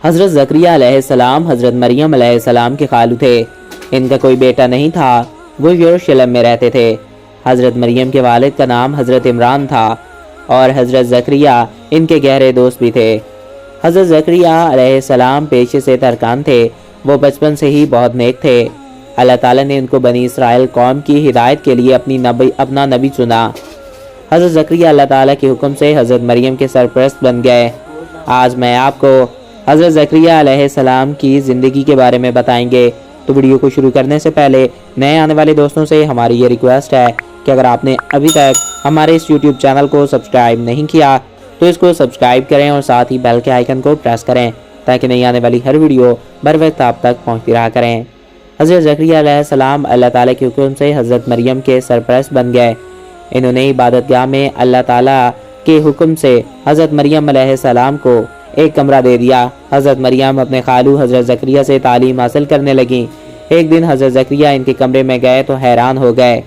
حضرت زکریا علیہ السلام حضرت مریم علیہ السلام کے خالو تھے۔ ان کا کوئی بیٹا نہیں تھا، وہ یروشلم میں رہتے تھے۔ حضرت مریم کے والد کا نام حضرت عمران تھا اور حضرت زکریا ان کے گہرے دوست بھی تھے۔ حضرت زکریا علیہ السلام پیشے سے ترکان تھے، وہ بچپن سے ہی بہت نیک تھے۔ اللہ تعالیٰ نے ان کو بنی اسرائیل قوم کی ہدایت کے لیے اپنا نبی چنا۔ حضرت زکریا اللہ تعالیٰ کے حکم سے حضرت مریم کے سرپرست بن گئے۔ آج میں آپ کو حضرت زکریا علیہ السلام کی زندگی کے بارے میں بتائیں گے۔ تو ویڈیو کو شروع کرنے سے پہلے نئے آنے والے دوستوں سے ہماری یہ ریکویسٹ ہے کہ اگر آپ نے ابھی تک ہمارے اس یوٹیوب چینل کو سبسکرائب نہیں کیا تو اس کو سبسکرائب کریں اور ساتھ ہی بیل کے آئیکن کو پریس کریں تاکہ نئی آنے والی ہر ویڈیو بر وقت آپ تک پہنچتی رہا کریں۔ حضرت زکریا علیہ السلام اللہ تعالیٰ کے حکم سے حضرت مریم کے سرپرست بن گئے۔ انہوں نے عبادت گاہ میں اللہ تعالیٰ کے حکم سے حضرت مریم علیہ السلام کو ایک کمرہ دے دیا۔ حضرت مریم اپنے خالو حضرت زکریا سے تعلیم حاصل کرنے لگیں۔ ایک دن حضرت زکریا ان کے کمرے میں گئے تو حیران ہو گئے۔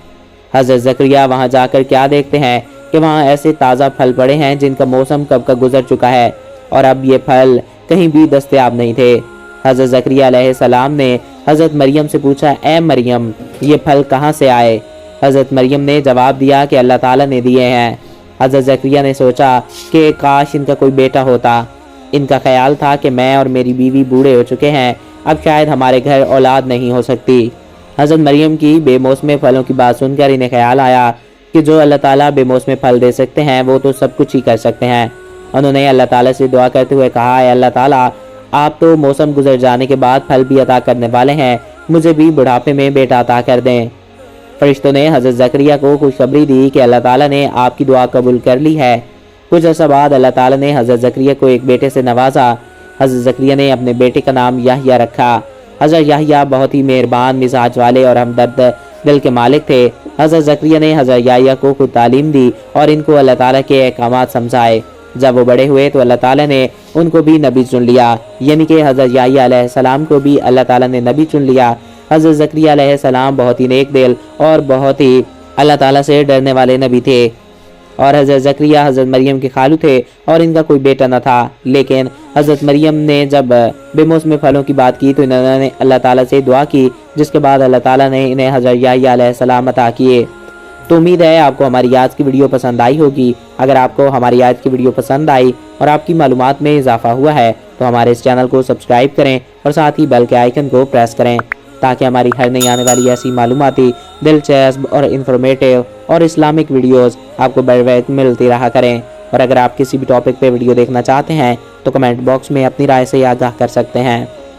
حضرت زکریا وہاں جا کر کیا دیکھتے ہیں کہ وہاں ایسے تازہ پھل پڑے ہیں جن کا موسم کب کا گزر چکا ہے اور اب یہ پھل کہیں بھی دستیاب نہیں تھے۔ حضرت زکریا علیہ السلام نے حضرت مریم سے پوچھا، اے مریم، یہ پھل کہاں سے آئے؟ حضرت مریم نے جواب دیا کہ اللہ تعالیٰ نے دیے ہیں۔ حضرت زکریا نے سوچا کہ کاش ان کا کوئی بیٹا ہوتا۔ ان کا خیال تھا کہ میں اور میری بیوی بوڑھے ہو چکے ہیں، اب شاید ہمارے گھر اولاد نہیں ہو سکتی۔ حضرت مریم کی بے موسم پھلوں کی بات سن کر انہیں خیال آیا کہ جو اللہ تعالیٰ بے موسم پھل دے سکتے ہیں وہ تو سب کچھ ہی کر سکتے ہیں۔ انہوں نے اللہ تعالیٰ سے دعا کرتے ہوئے کہا، اے اللہ تعالیٰ، آپ تو موسم گزر جانے کے بعد پھل بھی عطا کرنے والے ہیں، مجھے بھی بڑھاپے میں بیٹا عطا کر دیں۔ فرشتوں نے حضرت زکریا کو خوشخبری دی کہ اللہ تعالیٰ نے آپ کی دعا قبول کر لی ہے۔ کچھ عرصہ بعد اللہ تعالیٰ نے حضرت زکریا کو ایک بیٹے سے نوازا۔ حضرت زکریا نے اپنے بیٹے کا نام یحییٰ رکھا۔ حضرت یحییٰ بہت ہی مہربان مزاج والے اور ہمدرد دل کے مالک تھے۔ حضرت زکریا نے حضرت یحییٰ کو خود تعلیم دی اور ان کو اللہ تعالیٰ کے احکامات سمجھائے۔ جب وہ بڑے ہوئے تو اللہ تعالیٰ نے ان کو بھی نبی چن لیا، یعنی کہ حضرت یحییٰ علیہ السلام کو بھی اللہ تعالیٰ نے نبی چن لیا۔ حضرت زکریا علیہ السلام بہت ہی نیک دل اور بہت ہی اللہ تعالیٰ سے ڈرنے والے نبی تھے، اور حضرت زکریا حضرت مریم کے خالو تھے اور ان کا کوئی بیٹا نہ تھا۔ لیکن حضرت مریم نے جب بے موسم پھلوں کی بات کی تو انہوں نے اللہ تعالیٰ سے دعا کی، جس کے بعد اللہ تعالیٰ نے انہیں حضرت یحییٰ علیہ السلام عطا کیے۔ تو امید ہے آپ کو ہماری آج کی ویڈیو پسند آئی ہوگی۔ اگر آپ کو ہماری آج کی ویڈیو پسند آئی اور آپ کی معلومات میں اضافہ ہوا ہے تو ہمارے اس چینل کو سبسکرائب کریں اور ساتھ ہی بیل کے آئیکن کو پریس کریں تاکہ ہماری ہر نئی آنے والی ایسی معلوماتی، دلچسپ اور انفارمیٹیو اور اسلامک ویڈیوز آپ کو بر وقت ملتی رہا کریں۔ اور اگر آپ کسی بھی ٹاپک پہ ویڈیو دیکھنا چاہتے ہیں تو کمنٹ باکس میں اپنی رائے سے آگاہ کر سکتے ہیں۔